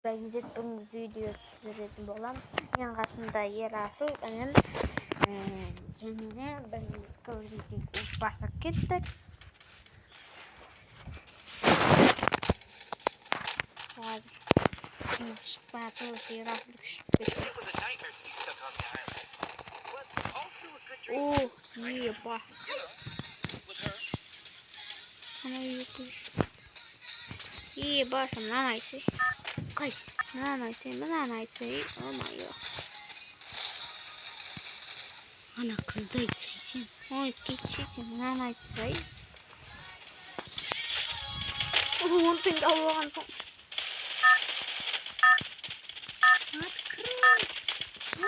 Bagizet бүгінгі видео түсіретін болам. Ең қасында Ерасыл әнем және де біз көбірден басып кеттік. Шықпаты осы Ерасыл шығып кетті. О, еба. Ана екі еба, сымнан айтсы. Қайс, мынаны айтсай, омайо. Ана қызды айтсай сен. Ой, кетші сен, мынаны айтсай. Он теңге алып алған соң.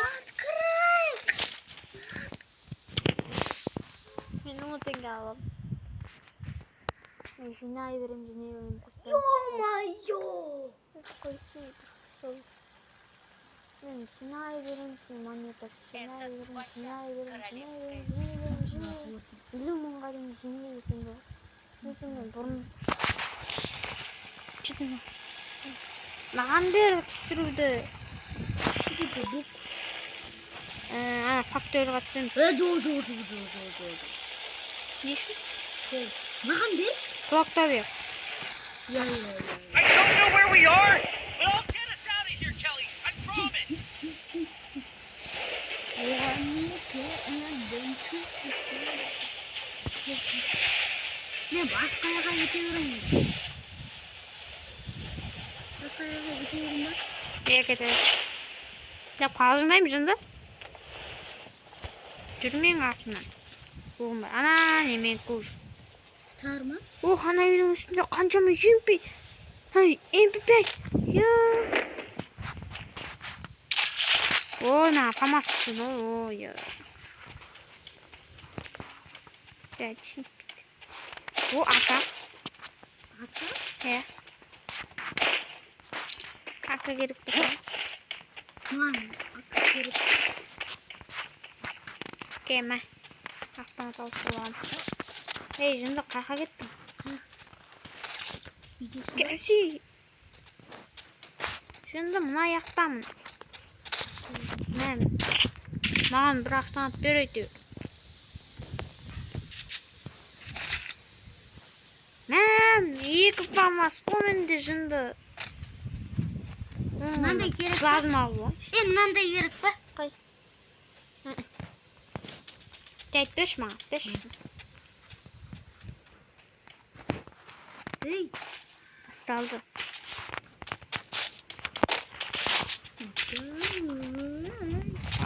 Открой! Мен 10 теңге алып. Мен жинай берем. Ё-моё! Қойсы сол. Мен жинай берем, монета жинай берем. Елу мыңға дейін жинай берсем бол. Мен бұрын. Жетім. Маған бер түсіруді. Ана факторға түсеміз. Жо. Не үшін? Маған бер. Құлақта бер. I don't know where we are, but I'll get us out of here, Kelly. I promise. Мен басқа жаққа кете беремін. ба? Кетеді. Деп қалжыңдаймын жынды. Жүрмең артынан. Оғым бар. Ана немен көш. Сар ма? О, ана үйдің үстінде қаншама емпи. Ай, MP5. Ой, на, помассың. Ой. Жәтшін. О, ака. Ака? Ака керек болса. Ака керек. Кеме. Ақтан салып болған. Ей, жынды қақа кеттің. Кәсі. Жынды мұна яқтамын. Маған бір ақтанат бер өйтеу. Екі памас көменде жынды. Мынандай керек па? Лазым алу. Мынандай керек па? Қай. Жайт беш маған, бешсің. Ей. Басталды.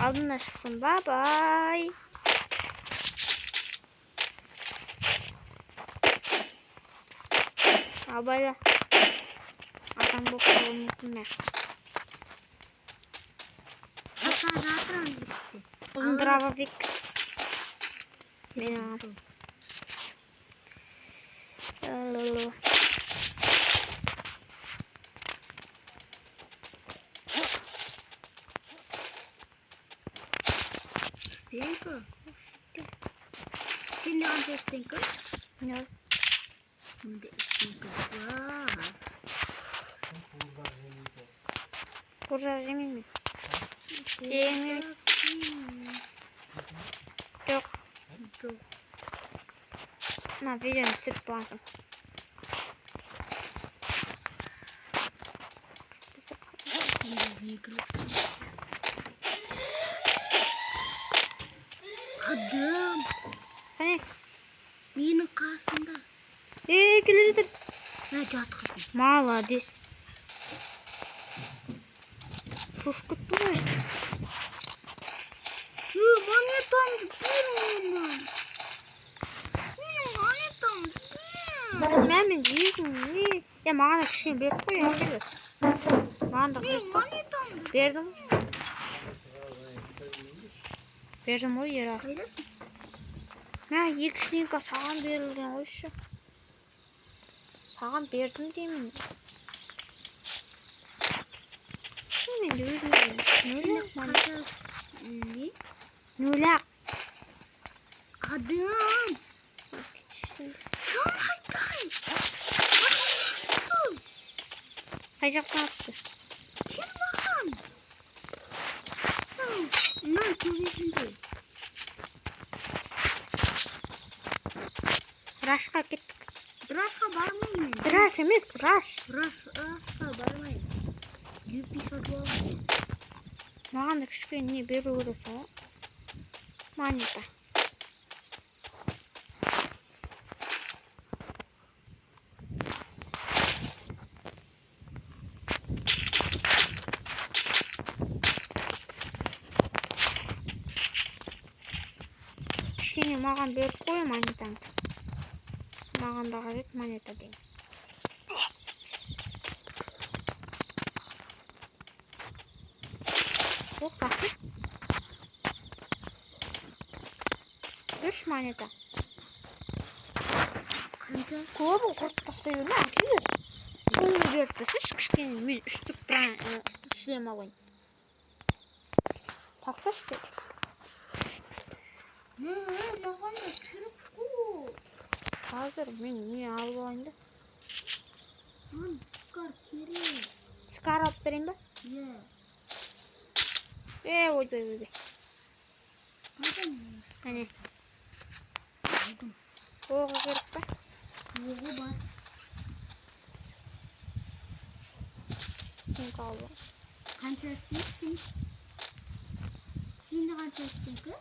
Алдына шықсын, бай-бай. Абайда. Атаң болып қалуы мүмкін ме? Ата жатыран бітті. Ұзын дробовик. Мен ағам. Стенка? Сен не қандай стенка? Нет. Мында стенка бар. Қуржа жемеймін. Жемеймін. Жоқ. На, видеоны түсіріп болғансың. Адам. Қане? Менің қасында. Келе жетір. Жатқызым. Молодец. Шошып кетті ғой. Монетамды бер онан. Менің монетамды бер. Мен жейсің. Маған да кішкене беріп қой. Маған да монетамды бердің. Бердім ғой, Ерасыл. қайдасың? Екі стенка саған берілген ойшы. Саған бердім деймін. Мен де өзім нөләк монета. Не? Нөләк. Адам. Қай жақтан атты? Рашқа кеттік. Рашқа бармаймын мен. Раш емес, раш. Рашқа бармаймын. Юпи сатып аламын. Маған да кішкене не беру керексің ғой. Монета. Кішкене маған беріп қой монетаңды. Маған да қажет монета дейін. О, рахмет. 3 монета. Қанша? Көбін құртып тастай берме, әкелер. Көңіл беріп тасташы, кішкене мен үштік шлем алайын. Тасташы деді. Маған да кіріп қой. Қазір мен не алып алайын да? Маған скар керек. Скар алып берейін ба? Иә. Ойбай. Қайдан Әне, алдым? оғы керек па? Оғы бар. Сен қалды. Қанша істейсің? Сен де қанша істейсің?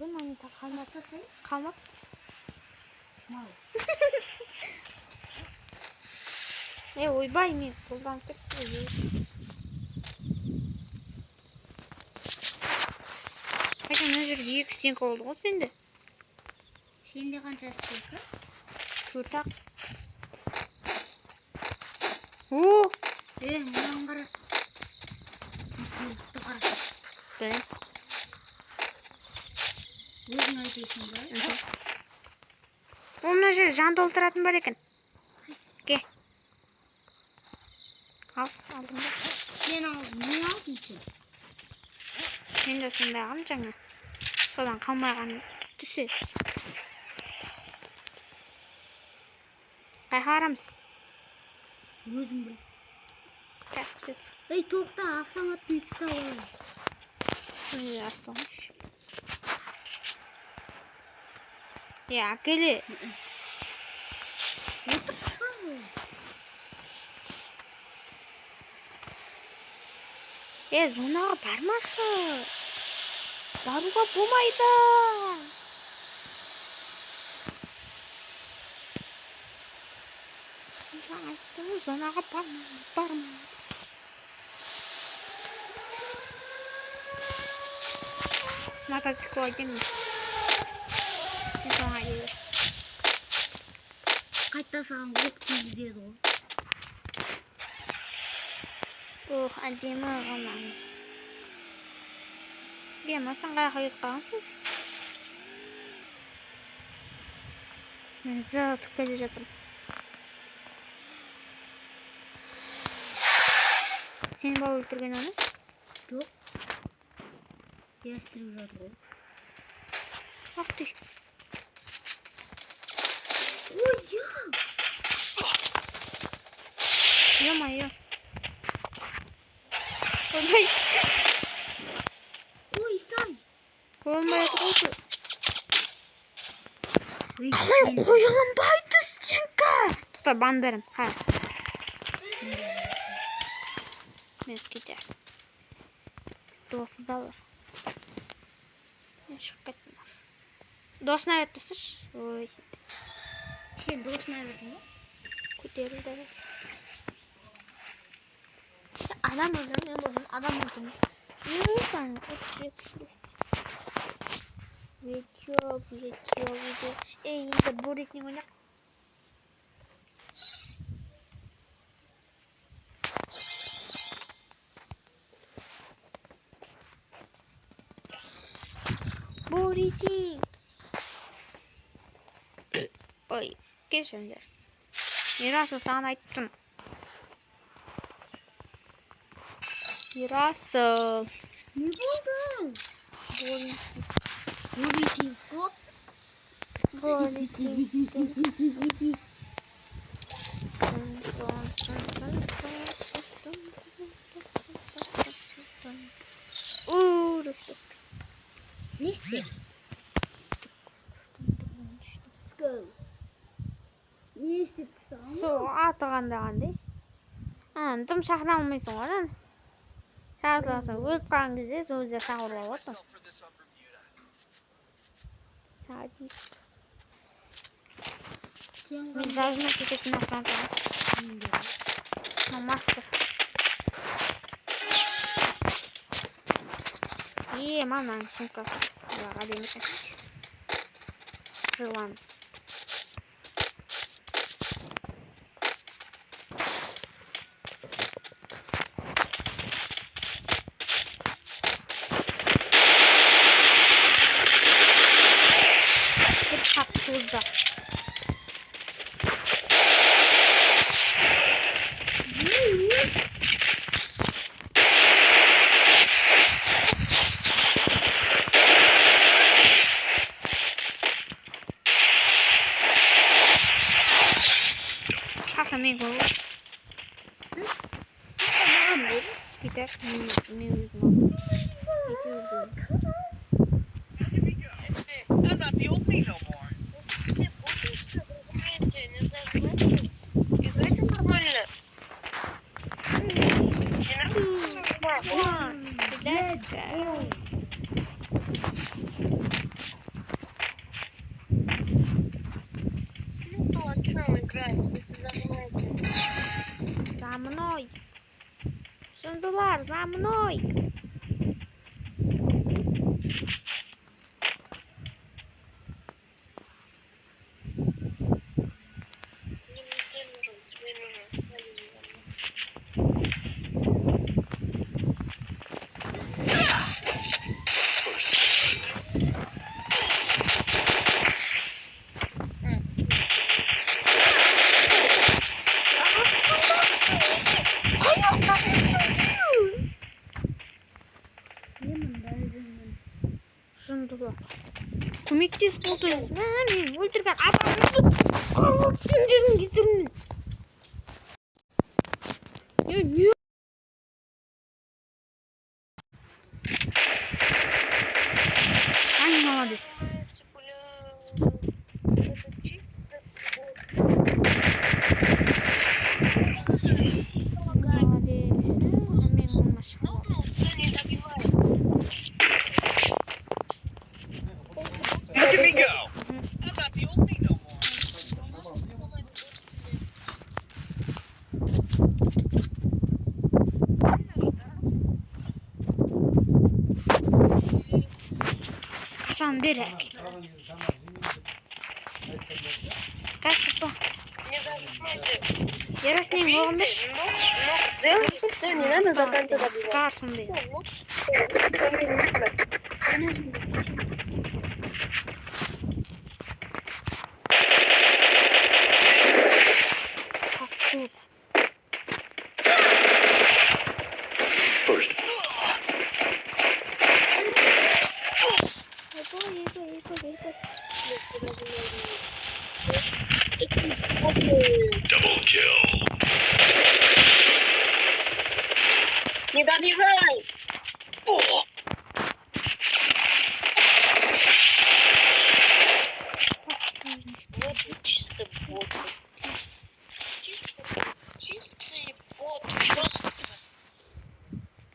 Бұл монета қалмады. Бастасай? Қалмады. Мал. Ойбай, мен қолданып кетті. Қайта мына жерде 2 стенка болды ғой сенде. Сен де қанша істейсің? 4-ақ. О! Мынаған қара. Қара. Білем. Өзің айтайсың ба? Мына жерде жан толтыратын бар екен. Ке. Алдым да. Сен алдың, не алдың сен? Мен де сондай алғам жаңа. Содан қалмаған түсі. Қай қарамыз? Өзің біл. Тәсіп Ей, тоқта, автоматтың ұстап алайын. жүр. Астыңыз. Әкеле. Отыршы. Зонаға бармашы. Баруға болмайды. Зонаға барма. Мотоцикл әкелме. Соңға келер. Қайта саған оқ тигізеді ғой. Әдемі ғана. Сен қаяққа кетіп қалғансың? Мен зылтып келе жатырмын. Сені бау өлтірген оны? Жоқ. Ястырып жатыр ғой. Ақ ты. Ой, Ё-моё. Ой, сай. болмай отыр. Оянбайды стенка. Тоқта бан берем. Мен кетер. Досы да бар. Мен шығып кеттім. Досына беріп тасташы. Ой. Сен досына бердің ба? Көтерілді. Адам өлдірім, мен болдым. Адам өлдірім. Видео. Енді бұл ретінен ойнақ. Бұл ретінен. Ой, кешіңдер. Мирасы саған айттым. Мирасы. Не болды? Болитин топ. Neyse. Let's go. Neyse tamam. Су атығандағандай. Тым шақыра алмайсың ғой ана. Шақырсаң өліп қалған кезде сол кезде шақырып отырсың. Myself for this on Bermuda. Садик. Sen Мен зажимать ететін аққан мастер. Маманың сумкасы. Әдемі екен. Жылан. Bir kap tuzda. Мен көріп Gider. I'm not the old me no more. Говорите нормально. Не надо смысл о чем играть, если зажимаете? За мной. Шандулар, за мной. Мне нужен, тебе нужен. Смотри, Шандулар. Көмектесіп отырсыз. Мен өлтірген адамымды қорғап сендердің кездеріңнен. Не? Ай, молодец. ну, все не добивай. Look at me go. I'm not the old me no more. Hasan Berek. Kaç bak. Не зажимайте. Я раз не могу. Ног сделайте, все, не надо до конца добивать. Скажем, Все, блин. ну, все, не надо. Kaktus. First. Double kill. Не добивай! Oh. Вот чисто боты. Чистые боты. Просто.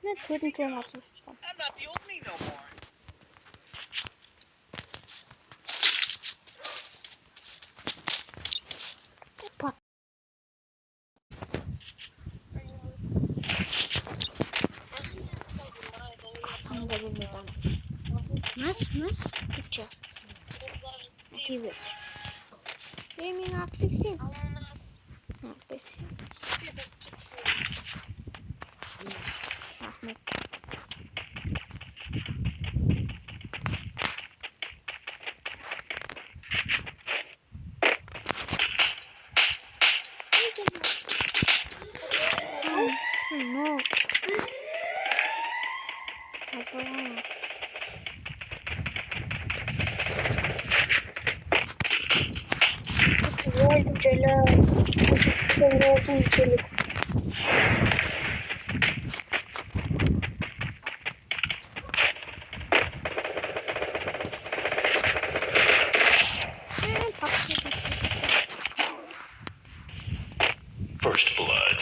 Ne körüntü olmasın. I'm not the old me no more. Pat. Kasan da bilmeden. Nasıl? Türkçe. Gibi. Yemin aksiksin. Ha, pes. Ahmet. No. Hazırlanma. Ой, Джаля. first blood.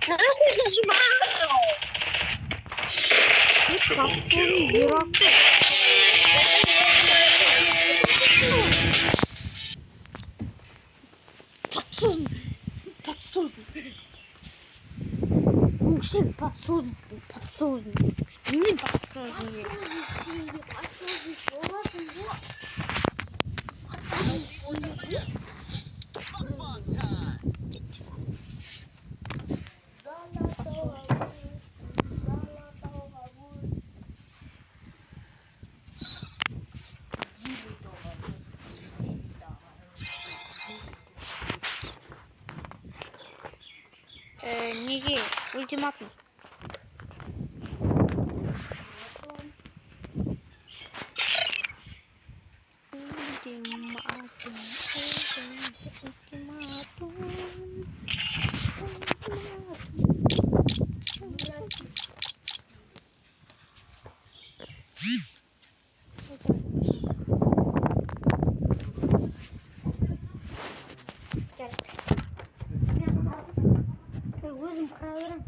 Нахуй нажимаю! Triple kill. Подсозность. Не подсозность. Неге ультиматум. Өзім қарайырым.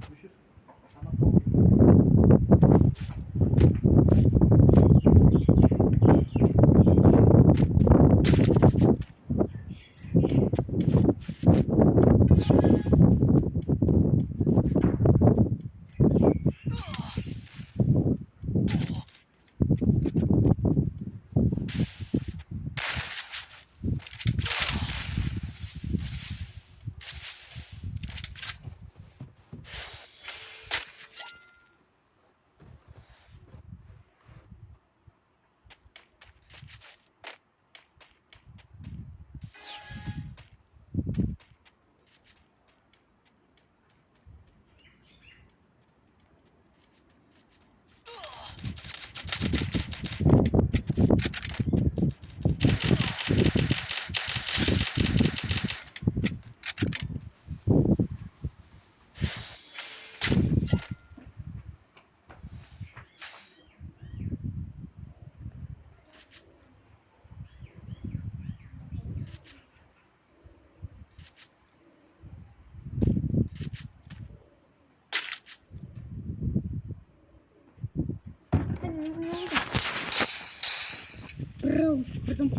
Брау, потом.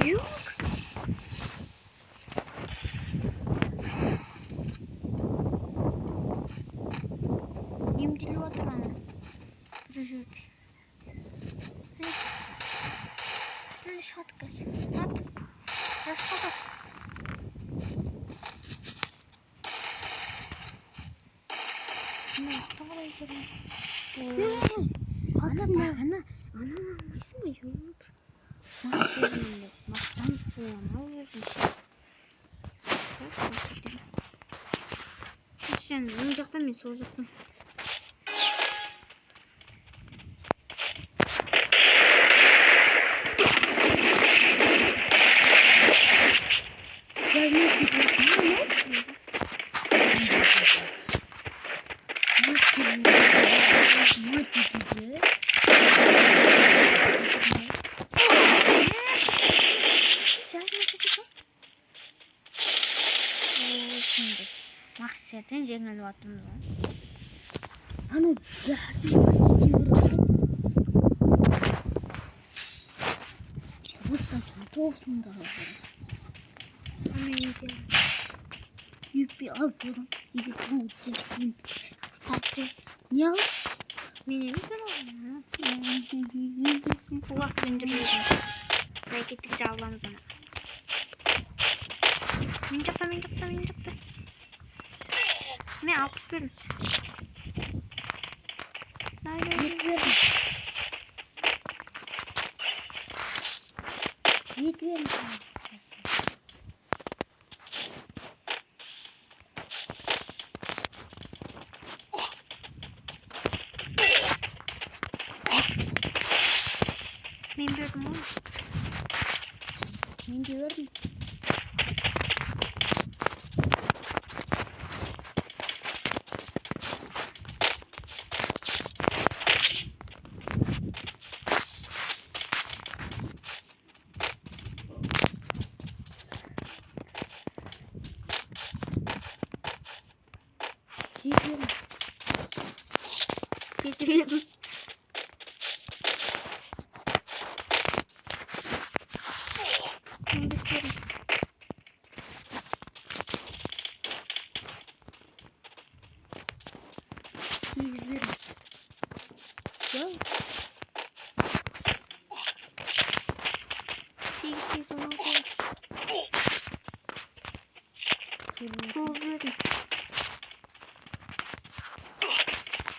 Юг. Емделіп отыр ана. Бір жерде. Міне шығады қазір. Ат. Жасқады. Міне қалай жүрмін. Ана алмайсың ба жоқ? Мақтан суына өзің. Сен оң жақтан, мен сол жақтан. Мақсерден жеңіл батымыз ғой. Аны Бостан тоғысында Юпи ал бұдан. Егі қауытты. Қатты. Не ал? Мен емес ана. Құлақпен жүргізім. Ракеттік жағыламыз ана. Мен жақта. Мен 60 бердім. Ет бердім. Мен бердім ғой. Мен де бердім. Жетеrim. Кетіп едім. Он бестерім. Сегіздерім. Жау. 8, 16. 9 verdim.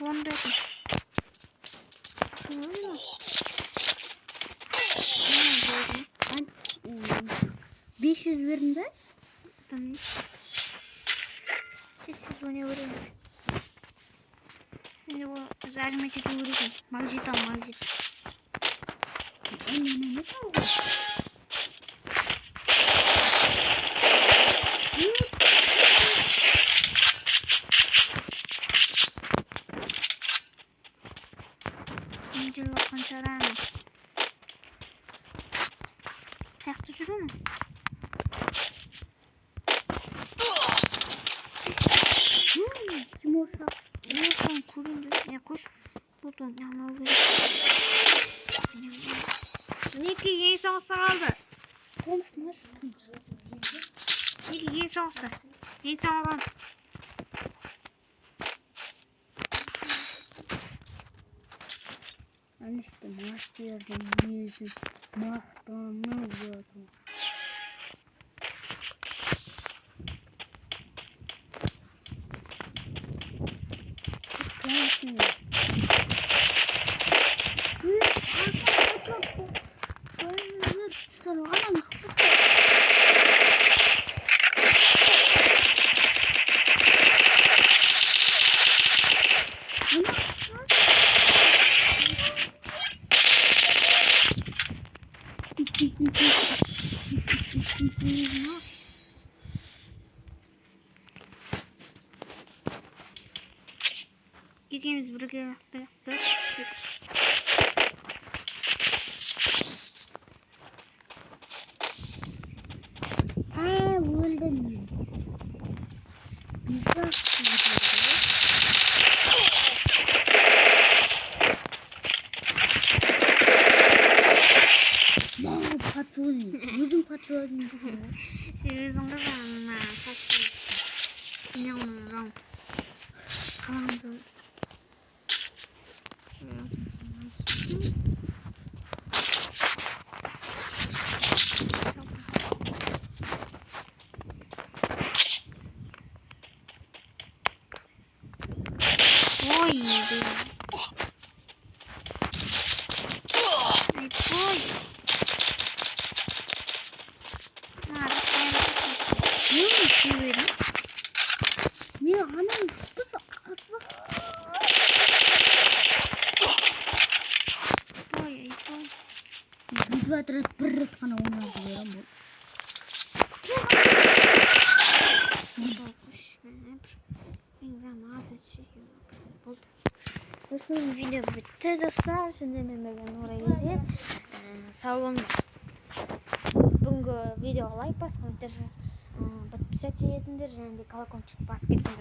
10 verdim. Ne oluyor? 500 verdim de. Tamam. Siz oynayabilirim. Şimdi bu zermeti doğruyorum. Magit al magit. Annene ne kaldı? Şimdi bakın çarağına. Ayakta durur mu? Kim olsa? Olsan kurun da. Ya koş. Buradan yanına böyle. Niki yeni sonsa kaldı. Thomas nasıl Thomas? Niki yeni sonsa. Yeni sonsa. Ben işte master'ım, yüzüm, mahtanı vurdum. Kalsın. Gideceğimiz buraya da. Öldüm. Güzel. Patron. Yüzüm patron. Serius'un kazanına kaçtı. Sinirlendim round. Kalandı. Oy be. Ay boy. Ne anam kız azı. Ой, ой. Два bir rıt kana oynayabiliyorum bu. Dostlarım video bitti dostlar. Şimdi ben oraya izleyip sağ olun. Бүгінгі видеоға лайк басыңыздар, подписаться етіңдер және де колокольчик басып кетіңдер.